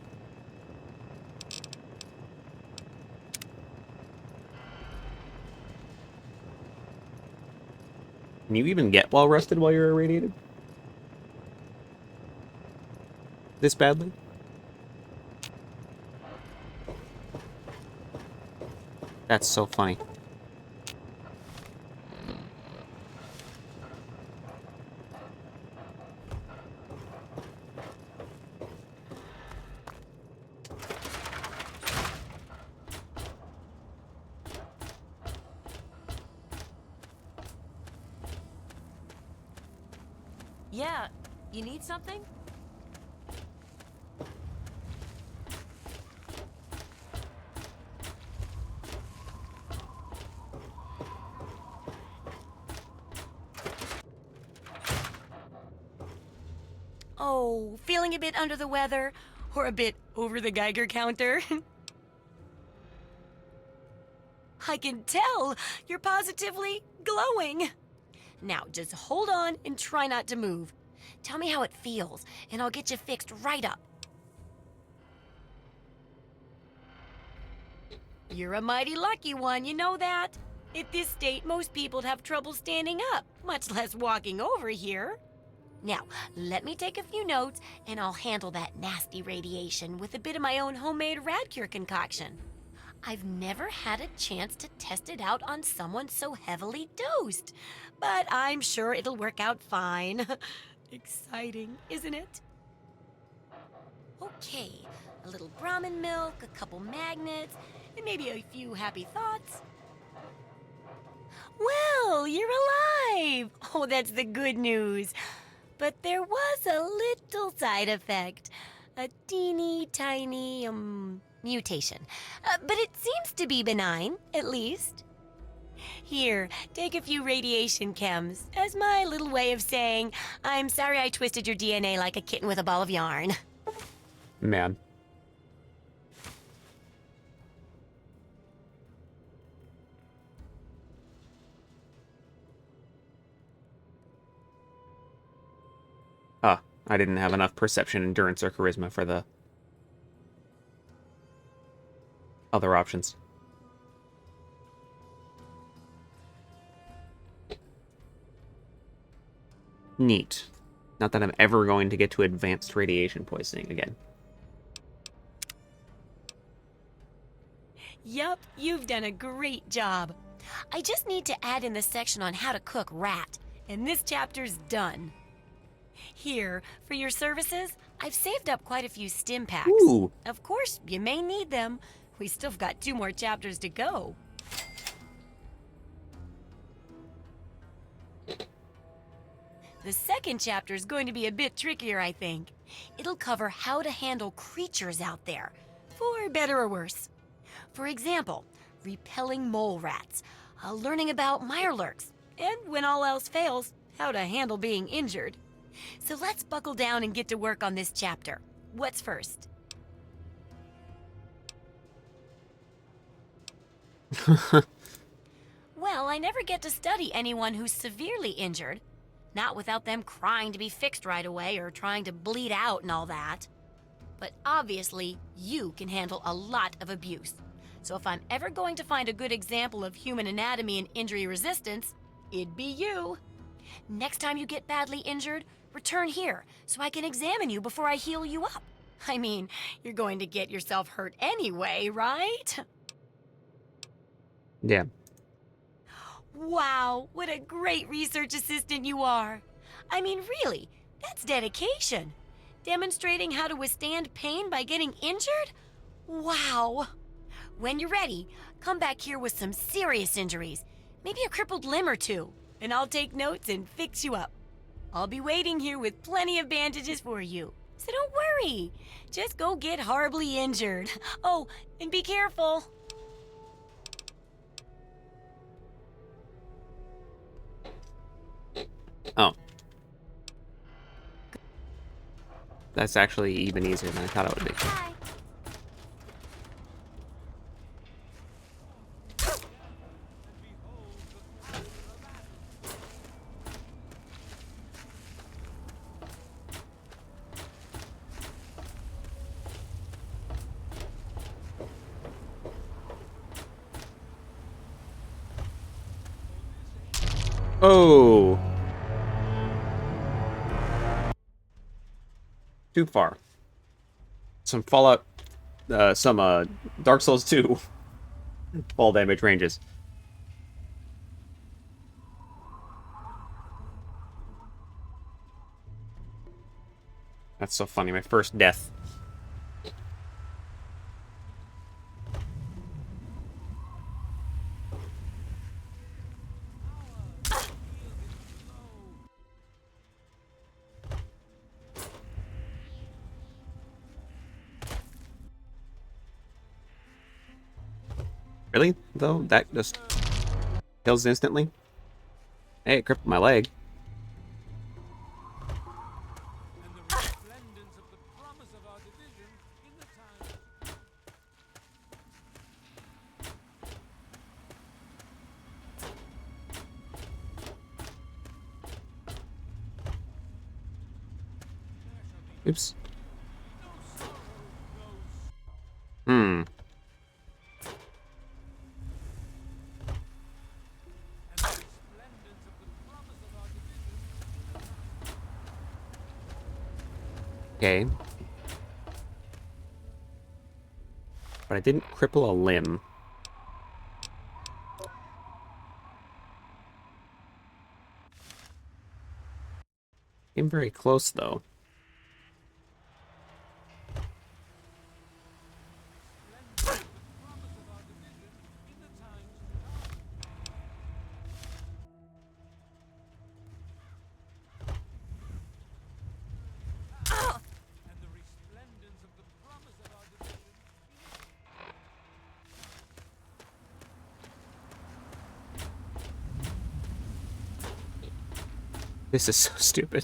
Can you even get well rested while you're irradiated? This badly? That's so funny. Yeah, you need something? Oh, feeling a bit under the weather? Or a bit over the Geiger counter? I can tell! You're positively glowing! Now, just hold on and try not to move. Tell me how it feels, and I'll get you fixed right up. You're a mighty lucky one, you know that? At this state, most people'd have trouble standing up, much less walking over here. Now, let me take a few notes, and I'll handle that nasty radiation with a bit of my own homemade Radcure concoction. I've never had a chance to test it out on someone so heavily dosed, but I'm sure it'll work out fine. Exciting, isn't it? Okay, a little Brahmin milk, a couple magnets, and maybe a few happy thoughts. Well, you're alive! Oh, that's the good news. But there was a little side effect. A teeny tiny, mutation. But it seems to be benign, at least. Here, take a few radiation chems as my little way of saying, I'm sorry I twisted your DNA like a kitten with a ball of yarn. Man. Ah, I didn't have enough perception, endurance, or charisma for the other options. Neat. Not that I'm ever going to get to advanced radiation poisoning again. Yup, you've done a great job. I just need to add in the section on how to cook rat, and this chapter's done. Here, for your services, I've saved up quite a few stim packs. Ooh. Of course, you may need them. We still got 2 more chapters to go. The second chapter is going to be a bit trickier, I think. It'll cover how to handle creatures out there, for better or worse. For example, repelling mole rats, learning about mirelurks, and when all else fails, how to handle being injured. So let's buckle down and get to work on this chapter. What's first? Well, I never get to study anyone who's severely injured. Not without them crying to be fixed right away or trying to bleed out and all that. But obviously, you can handle a lot of abuse. So if I'm ever going to find a good example of human anatomy and injury resistance, it'd be you. Next time you get badly injured, return here so I can examine you before I heal you up. I mean, you're going to get yourself hurt anyway, right? Yeah. Wow, what a great research assistant you are. I mean, really, that's dedication. Demonstrating how to withstand pain by getting injured? Wow. When you're ready, come back here with some serious injuries, maybe a crippled limb or two, and I'll take notes and fix you up. I'll be waiting here with plenty of bandages for you, so don't worry. Just go get horribly injured. Oh, and be careful. Oh. That's actually even easier than I thought it would be. Bye. Oh. Too far. Some Fallout, some Dark Souls 2 fall damage ranges. That's so funny. My first death. Really? Though? That just kills instantly? Hey, it crippled my leg. And the resplendence of the promise of our division in the town. Oops. No sorrow, ghost. Hmm. And the resplendence of the promise of our division. Okay. But I didn't cripple a limb. Came very close, though. And the resplendence of the promise of our division. This is so stupid.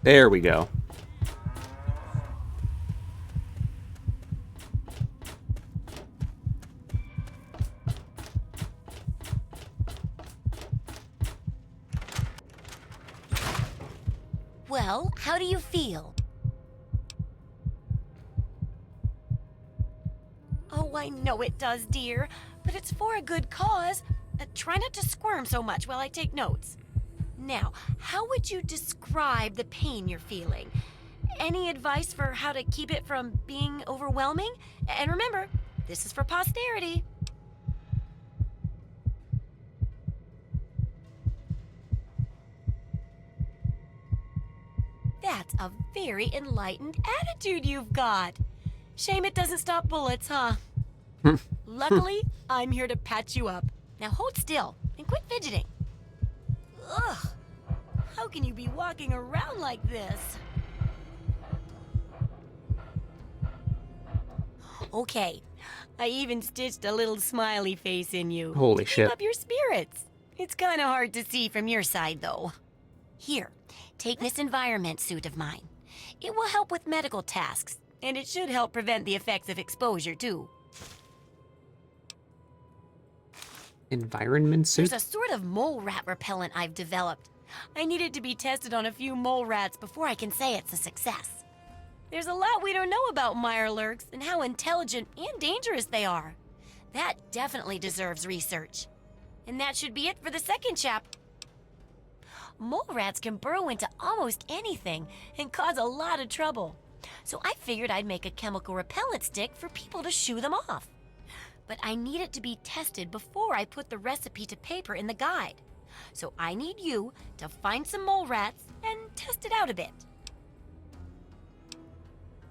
There we go. Well, how do you feel? Oh, I know it does, dear, but it's for a good cause. Try not to squirm so much while I take notes. Now, how would you describe the pain you're feeling? Any advice for how to keep it from being overwhelming? And remember, this is for posterity. That's a very enlightened attitude you've got. Shame it doesn't stop bullets, huh? Luckily, I'm here to patch you up. Now hold still and quit fidgeting. Ugh, how can you be walking around like this? Okay, I even stitched a little smiley face in you. Holy to shit. Keep up your spirits. It's kind of hard to see from your side, though. Here, take this environment suit of mine. It will help with medical tasks, and it should help prevent the effects of exposure, too. Environment suit? There's a sort of mole rat repellent I've developed. I need it to be tested on a few mole rats before I can say it's a success. There's a lot we don't know about mirelurks and how intelligent and dangerous they are. That definitely deserves research. And that should be it for the second chapter. Mole rats can burrow into almost anything and cause a lot of trouble. So I figured I'd make a chemical repellent stick for people to shoo them off. But I need it to be tested before I put the recipe to paper in the guide. So I need you to find some mole rats and test it out a bit.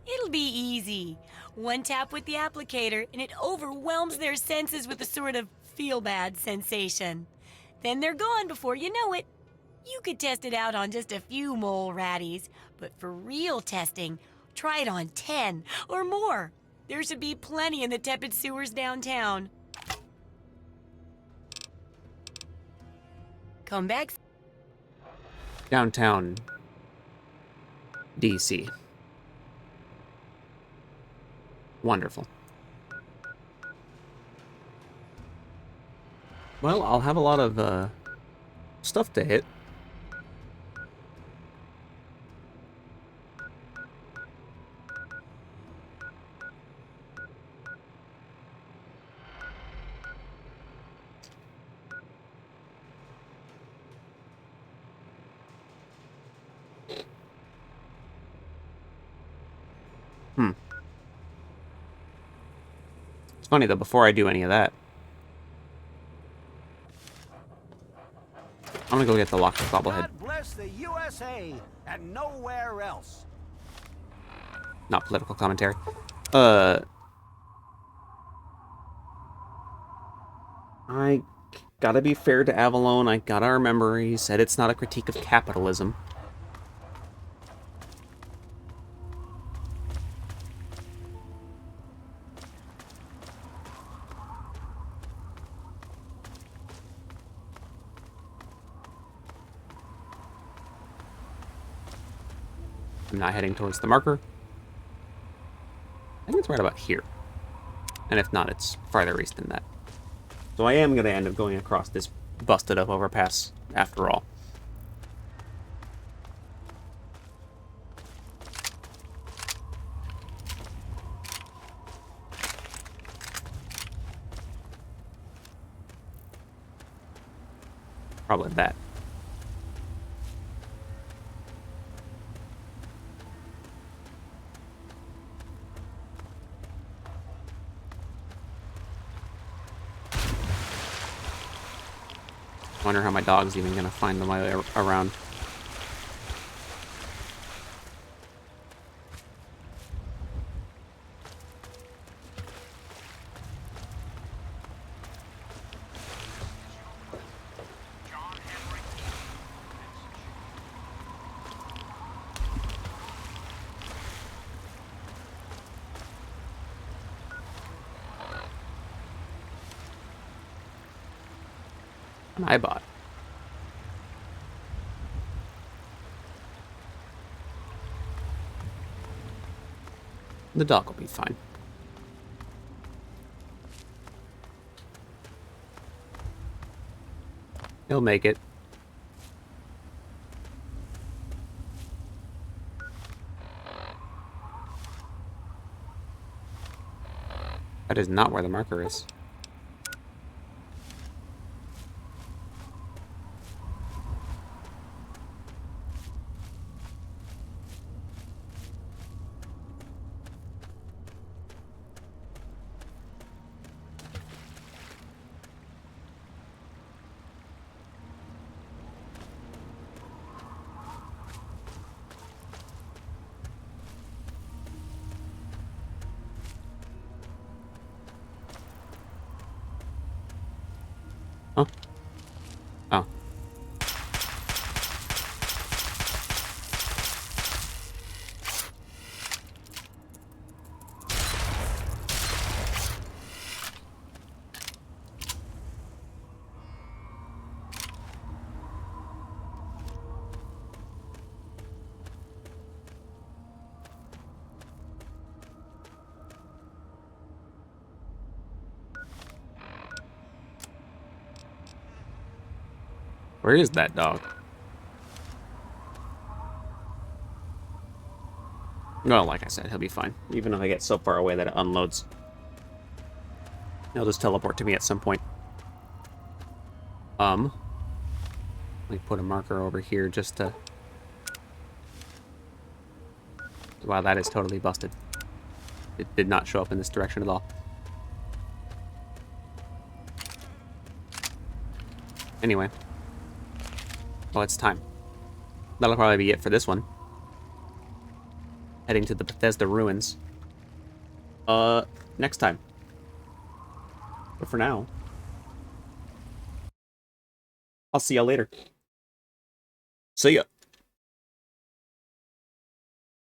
It'll be easy. One tap with the applicator and it overwhelms their senses with a sort of feel-bad sensation. Then they're gone before you know it. You could test it out on just a few mole ratties, but for real testing, try it on 10 or more. There should be plenty in the tepid sewers downtown. Come back. Downtown DC. Wonderful. Well, I'll have a lot of stuff to hit. It's funny though, before I do any of that, I'm gonna go get the locked bobblehead. God bless the USA and nowhere else. Not political commentary. I gotta be fair to Avalon. I gotta remember he said it's not a critique of capitalism. I'm not heading towards the marker. I think it's right about here. And if not, it's farther east than that. So I am going to end up going across this busted up overpass after all. Probably that. I wonder how my dog's even gonna find my way around. An iBot. The dog will be fine. He'll make it. That is not where the marker is. Huh? Oh. Where is that dog? Well, like I said, he'll be fine. Even if I get so far away that it unloads. He'll just teleport to me at some point. Let me put a marker over here just to... Wow, that is totally busted. It did not show up in this direction at all. Anyway. Well, it's time. That'll probably be it for this one. Heading to the Bethesda ruins. Next time. But for now, I'll see y'all later. See ya.